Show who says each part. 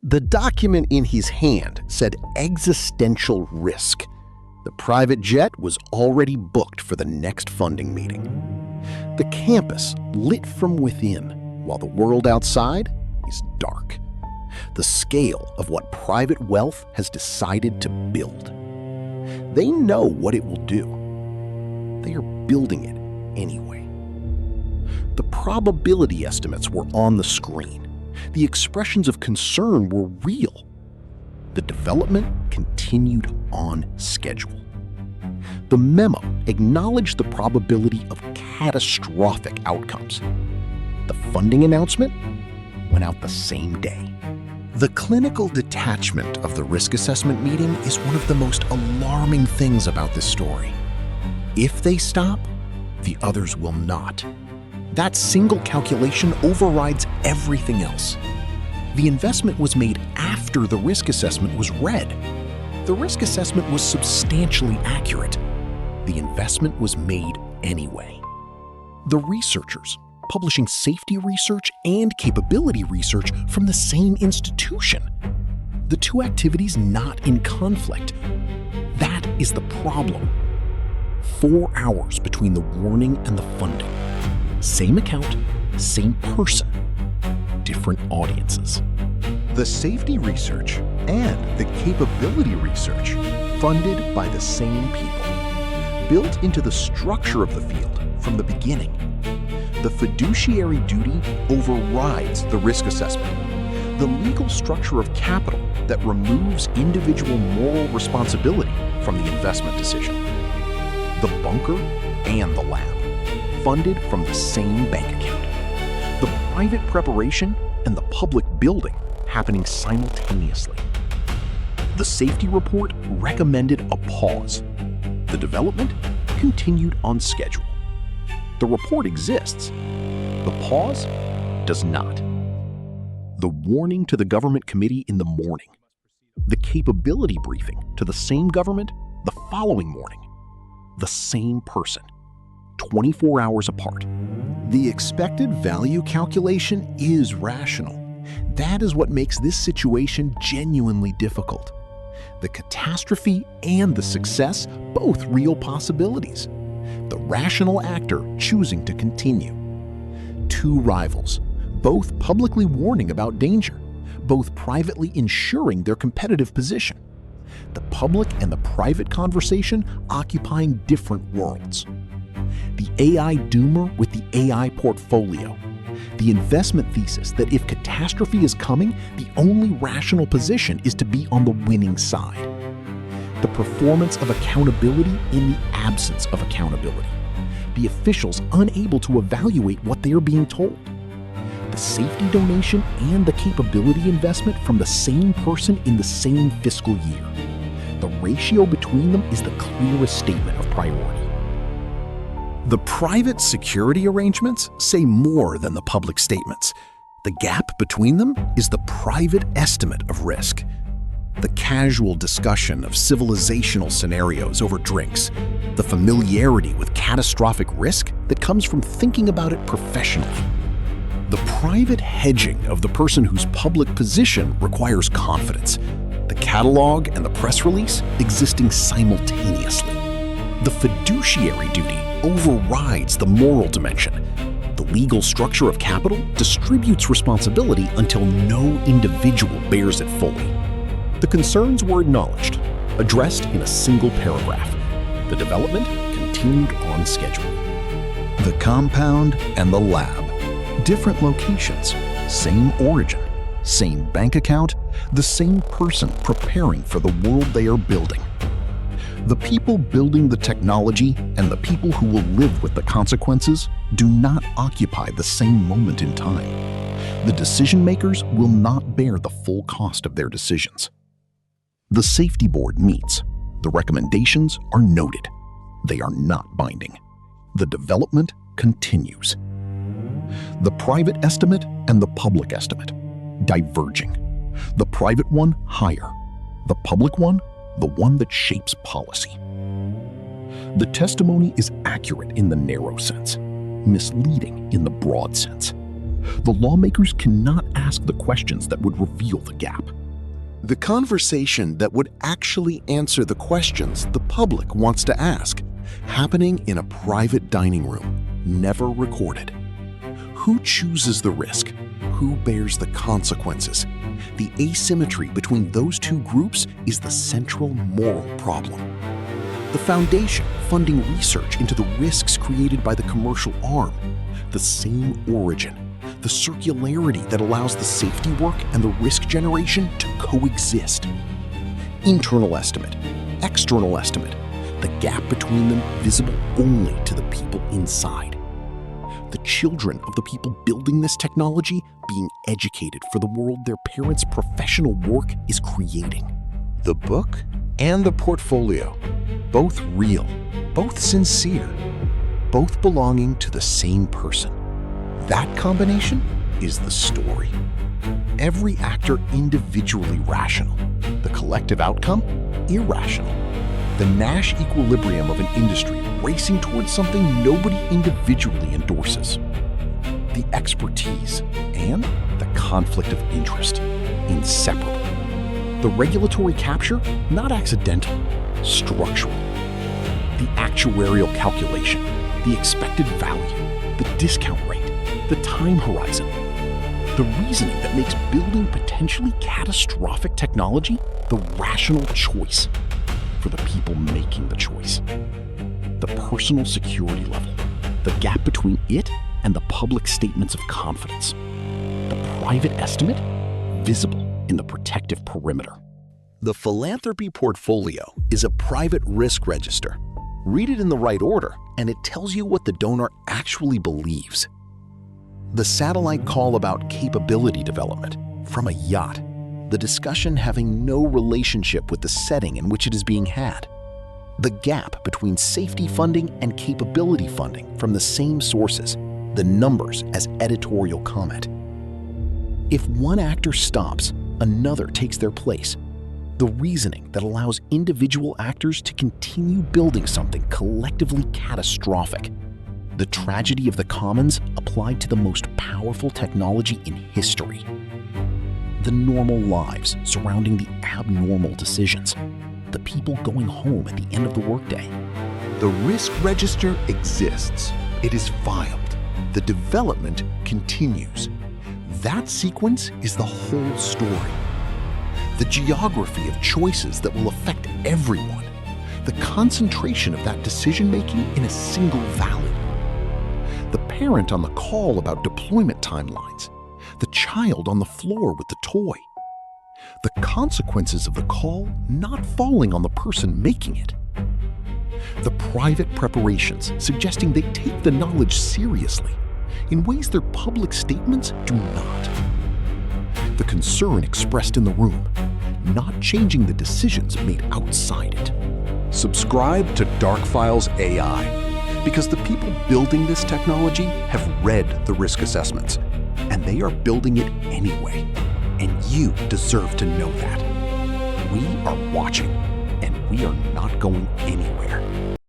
Speaker 1: The document in his hand said existential risk. The private jet was already booked for the next funding meeting. The campus lit from within, while the world outside is dark. The scale of what private wealth has decided to build. They know what it will do. They are building it anyway. The probability estimates were on the screen. The expressions of concern were real. The development continued on schedule. The memo acknowledged the probability of catastrophic outcomes. The funding announcement went out the same day. The clinical detachment of the risk assessment meeting is one of the most alarming things about this story. If they stop, the others will not. That single calculation overrides everything else. The investment was made after the risk assessment was read. The risk assessment was substantially accurate. The investment was made anyway. The researchers, publishing safety research and capability research from the same institution. The two activities not in conflict. That is the problem. 4 hours between the warning and the funding. Same account, same person, different audiences. The safety research and the capability research funded by the same people. Built into the structure of the field from the beginning. The fiduciary duty overrides the risk assessment. The legal structure of capital that removes individual moral responsibility from the investment decision. The bunker and the lab, funded from the same bank account. The private preparation and the public building happening simultaneously. The safety report recommended a pause. The development continued on schedule. The report exists. The pause does not. The warning to the government committee in the morning. The capability briefing to the same government the following morning. The same person, 24 hours apart. The expected value calculation is rational. That is what makes this situation genuinely difficult. The catastrophe and the success, both real possibilities. The rational actor choosing to continue. Two rivals, both publicly warning about danger, both privately ensuring their competitive position. The public and the private conversation occupying different worlds. The AI doomer with the AI portfolio. The investment thesis that if catastrophe is coming, the only rational position is to be on the winning side. The performance of accountability in the absence of accountability. The officials unable to evaluate what they are being told. The safety donation and the capability investment from the same person in the same fiscal year. The ratio between them is the clearest statement of priority. The private security arrangements say more than the public statements. The gap between them is the private estimate of risk. The casual discussion of civilizational scenarios over drinks. The familiarity with catastrophic risk that comes from thinking about it professionally. The private hedging of the person whose public position requires confidence. The catalog and the press release existing simultaneously. The fiduciary duty overrides the moral dimension. The legal structure of capital distributes responsibility until no individual bears it fully. The concerns were acknowledged, addressed in a single paragraph. The development continued on schedule. The compound and the lab, different locations, same origin, same bank account, the same person preparing for the world they are building. The people building the technology and the people who will live with the consequences do not occupy the same moment in time. The decision makers will not bear the full cost of their decisions. The safety board meets. The recommendations are noted. They are not binding. The development continues. The private estimate and the public estimate diverging. The private one higher. The public one, the one that shapes policy. The testimony is accurate in the narrow sense, misleading in the broad sense. The lawmakers cannot ask the questions that would reveal the gap. The conversation that would actually answer the questions the public wants to ask, happening in a private dining room, never recorded. Who chooses the risk? Who bears the consequences? The asymmetry between those two groups is the central moral problem. The foundation funding research into the risks created by the commercial arm, the same origin, the circularity that allows the safety work and the risk generation to coexist. Internal estimate, external estimate, the gap between them visible only to the people inside. The children of the people building this technology being educated for the world their parents' professional work is creating. The book and the portfolio, both real, both sincere, both belonging to the same person. That combination is the story. Every actor individually rational, the collective outcome irrational. The Nash equilibrium of an industry racing towards something nobody individually endorses. The expertise and the conflict of interest, inseparable. The regulatory capture, not accidental, structural. The actuarial calculation, the expected value, the discount rate, the time horizon. The reasoning that makes building potentially catastrophic technology the rational choice for the people making the choice. The personal security level, the gap between it and the public statements of confidence. The private estimate, visible in the protective perimeter. The Philanthropy portfolio is a private risk register. Read it in the right order, and it tells you what the donor actually believes. The satellite call about capability development from a yacht. The discussion having no relationship with the setting in which it is being had. The gap between safety funding and capability funding from the same sources, the numbers as editorial comment. If one actor stops, another takes their place. The reasoning that allows individual actors to continue building something collectively catastrophic. The tragedy of the commons applied to the most powerful technology in history. The normal lives surrounding the abnormal decisions. The people going home at the end of the workday. The risk register exists. It is filed. The development continues. That sequence is the whole story. The geography of choices that will affect everyone. The concentration of that decision-making in a single valley. The parent on the call about deployment timelines. The child on the floor with the toy. The consequences of the call not falling on the person making it. The private preparations suggesting they take the knowledge seriously in ways their public statements do not. The concern expressed in the room, not changing the decisions made outside it. Subscribe to Dark Files AI because the people building this technology have read the risk assessments. And they are building it anyway. And you deserve to know that. We are watching, and we are not going anywhere.